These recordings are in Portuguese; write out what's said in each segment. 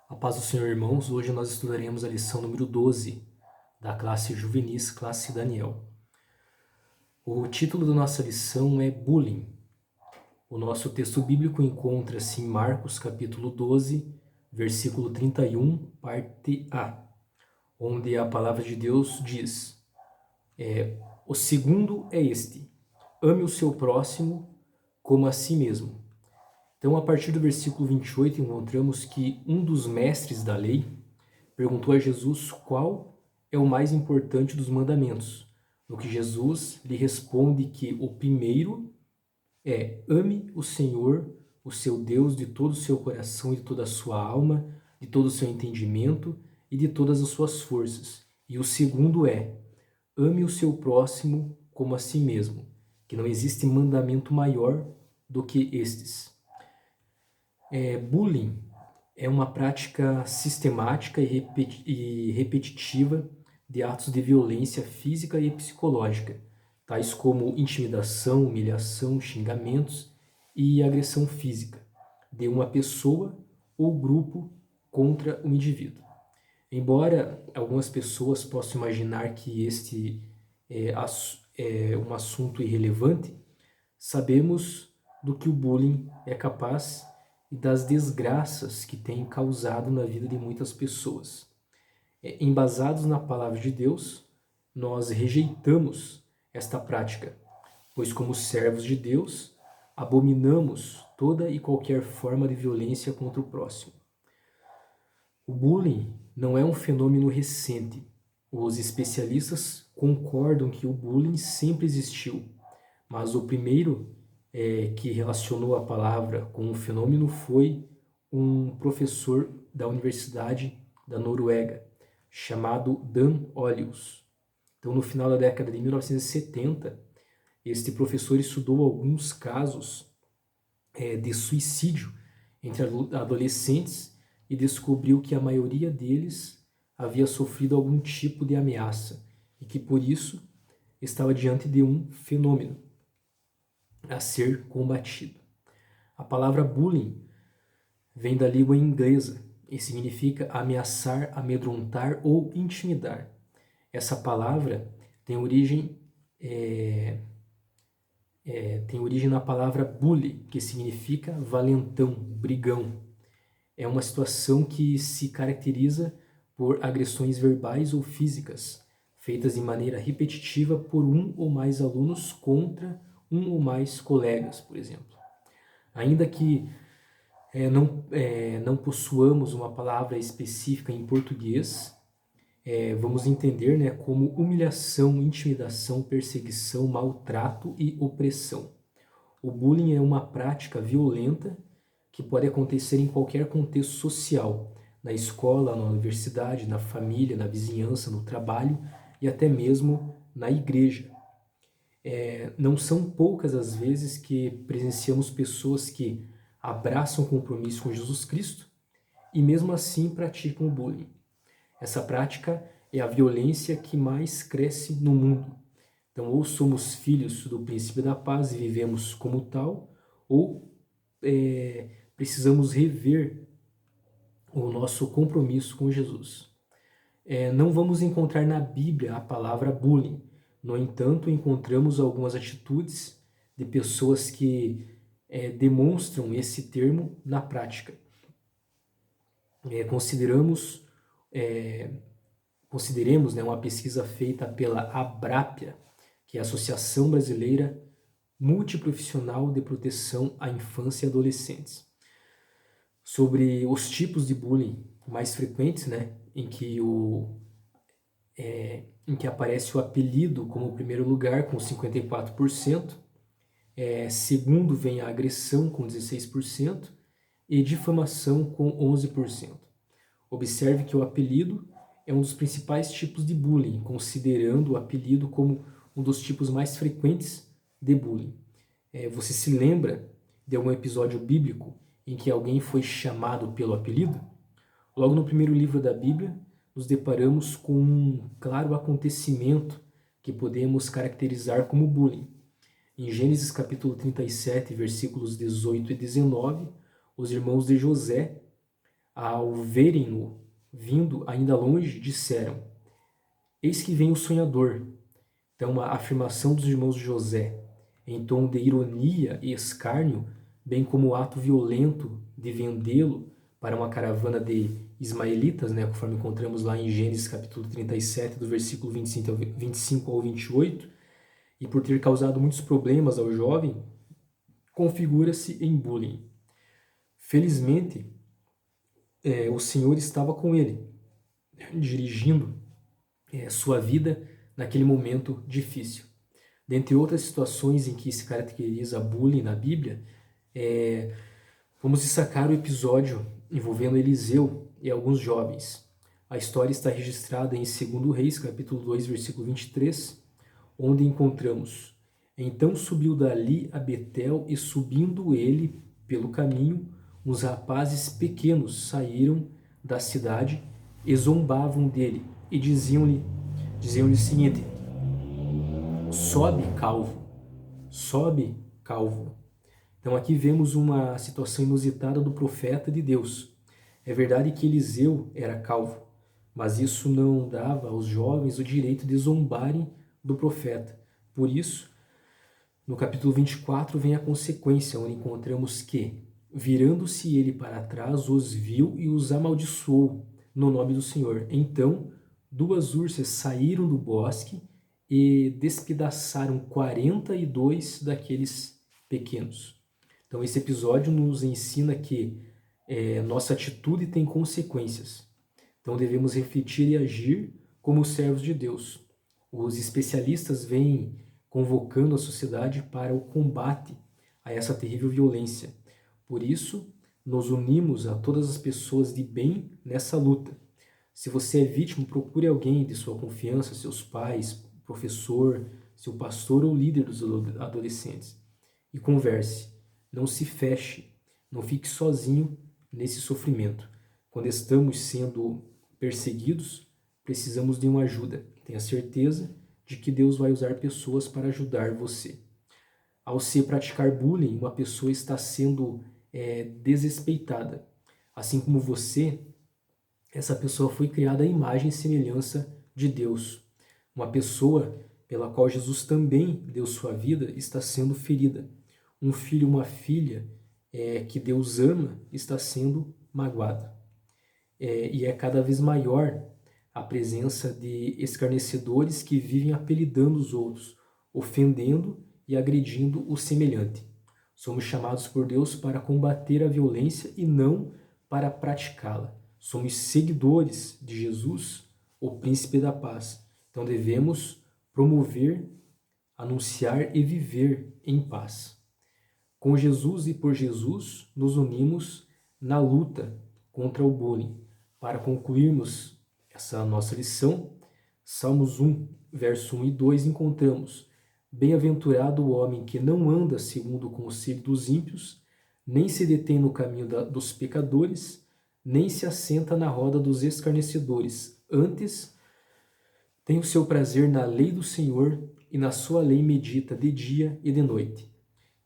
A paz do Senhor, irmãos. Hoje nós estudaremos a lição número 12 da classe Juvenis, classe Daniel. O título da nossa lição é Bullying. O nosso texto bíblico encontra-se em Marcos, capítulo 12, versículo 31, parte A, onde a palavra de Deus diz: o segundo é este: ame o seu próximo como a si mesmo. Então, a partir do versículo 28, encontramos que um dos mestres da lei perguntou a Jesus qual é o mais importante dos mandamentos, no que Jesus lhe responde que o primeiro é: ame o Senhor, o seu Deus, de todo o seu coração e de toda a sua alma, de todo o seu entendimento e de todas as suas forças. E o segundo é: ame o seu próximo como a si mesmo, que não existe mandamento maior do que estes. Bullying é uma prática sistemática e repetitiva de atos de violência física e psicológica, tais como intimidação, humilhação, xingamentos e agressão física de uma pessoa ou grupo contra o indivíduo. Embora algumas pessoas possam imaginar que este é um assunto irrelevante, sabemos do que o bullying é capaz e das desgraças que tem causado na vida de muitas pessoas. Embasados na palavra de Deus, nós rejeitamos esta prática, pois como servos de Deus, abominamos toda e qualquer forma de violência contra o próximo. O bullying não é um fenômeno recente. Os especialistas concordam que o bullying sempre existiu, mas o primeiro que relacionou a palavra com o fenômeno foi um professor da Universidade da Noruega, chamado Dan Olius. Então, no final da década de 1970, este professor estudou alguns casos de suicídio entre adolescentes e descobriu que a maioria deles havia sofrido algum tipo de ameaça e que, por isso, estava diante de um fenômeno a ser combatido. A palavra bullying vem da língua inglesa e significa ameaçar, amedrontar ou intimidar. Essa palavra tem origem na palavra bully, que significa valentão, brigão. É uma situação que se caracteriza por agressões verbais ou físicas, feitas de maneira repetitiva por um ou mais alunos contra um ou mais colegas, por exemplo. Ainda que não possuamos uma palavra específica em português, vamos entender, como humilhação, intimidação, perseguição, maltrato e opressão. O bullying é uma prática violenta que pode acontecer em qualquer contexto social, na escola, na universidade, na família, na vizinhança, no trabalho e até mesmo na igreja. Não são poucas as vezes que presenciamos pessoas que abraçam o compromisso com Jesus Cristo e mesmo assim praticam o bullying. Essa prática é a violência que mais cresce no mundo. Então, ou somos filhos do príncipe da paz e vivemos como tal, ou precisamos rever o nosso compromisso com Jesus. Não vamos encontrar na Bíblia a palavra bullying. No entanto, encontramos algumas atitudes de pessoas que demonstram esse termo na prática. Consideremos uma pesquisa feita pela Abrapia, que é a Associação Brasileira Multiprofissional de Proteção à Infância e Adolescentes, sobre os tipos de bullying mais frequentes, em que aparece o apelido como primeiro lugar, com 54%, segundo vem a agressão, com 16%, e difamação, com 11%. Observe que o apelido é um dos principais tipos de bullying, considerando o apelido como um dos tipos mais frequentes de bullying. Você se lembra de algum episódio bíblico em que alguém foi chamado pelo apelido? Logo no primeiro livro da Bíblia, nos deparamos com um claro acontecimento que podemos caracterizar como bullying. Em Gênesis capítulo 37, versículos 18 e 19, os irmãos de José Ao verem-no vindo ainda longe, disseram: Eis que vem o sonhador. Então, uma afirmação dos irmãos de José, em tom de ironia e escárnio, bem como o ato violento de vendê-lo para uma caravana de ismaelitas, né, conforme encontramos lá em Gênesis capítulo 37, do versículo 25 ao 28, e por ter causado muitos problemas ao jovem, configura-se em bullying. Felizmente, o Senhor estava com ele, dirigindo sua vida naquele momento difícil. Dentre outras situações em que se caracteriza bullying na Bíblia, vamos destacar o episódio envolvendo Eliseu e alguns jovens. A história está registrada em 2 Reis, capítulo 2, versículo 23, onde encontramos: Então subiu dali a Betel, e subindo ele pelo caminho, uns rapazes pequenos saíram da cidade e zombavam dele, e diziam-lhe o seguinte: sobe, calvo, sobe, calvo. Então aqui vemos uma situação inusitada do profeta de Deus. É verdade que Eliseu era calvo, mas isso não dava aos jovens o direito de zombarem do profeta. Por isso, no capítulo 24 vem a consequência, onde encontramos que, virando-se ele para trás, os viu e os amaldiçoou no nome do Senhor. Então, 2 ursas saíram do bosque e despedaçaram 42 daqueles pequenos. Então, esse episódio nos ensina que nossa atitude tem consequências. Então, devemos refletir e agir como servos de Deus. Os especialistas vêm convocando a sociedade para o combate a essa terrível violência. Por isso, nos unimos a todas as pessoas de bem nessa luta. Se você é vítima, procure alguém de sua confiança, seus pais, professor, seu pastor ou líder dos adolescentes, e converse. Não se feche, não fique sozinho nesse sofrimento. Quando estamos sendo perseguidos, precisamos de uma ajuda. Tenha certeza de que Deus vai usar pessoas para ajudar você. Ao se praticar bullying, uma pessoa está sendo desrespeitada. Assim como você, essa pessoa foi criada à imagem e semelhança de Deus. Uma pessoa pela qual Jesus também deu sua vida está sendo ferida. Um filho, uma filha que Deus ama está sendo magoado. E é cada vez maior a presença de escarnecedores que vivem apelidando os outros, ofendendo e agredindo o semelhante. Somos chamados por Deus para combater a violência e não para praticá-la. Somos seguidores de Jesus, o Príncipe da Paz. Então devemos promover, anunciar e viver em paz. Com Jesus e por Jesus, nos unimos na luta contra o bullying. Para concluirmos essa nossa lição, Salmos 1, verso 1 e 2, encontramos: Bem-aventurado o homem que não anda segundo o conselho dos ímpios, nem se detém no caminho dos pecadores, nem se assenta na roda dos escarnecedores. Antes, tem o seu prazer na lei do Senhor, e na sua lei medita de dia e de noite.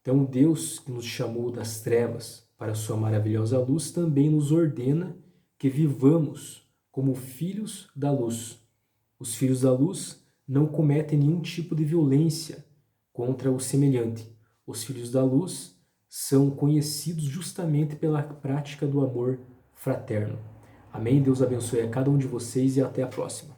Então, Deus, que nos chamou das trevas para a sua maravilhosa luz, também nos ordena que vivamos como filhos da luz. Os filhos da luz não cometem nenhum tipo de violência contra o semelhante. Os filhos da luz são conhecidos justamente pela prática do amor fraterno. Amém? Deus abençoe a cada um de vocês e até a próxima.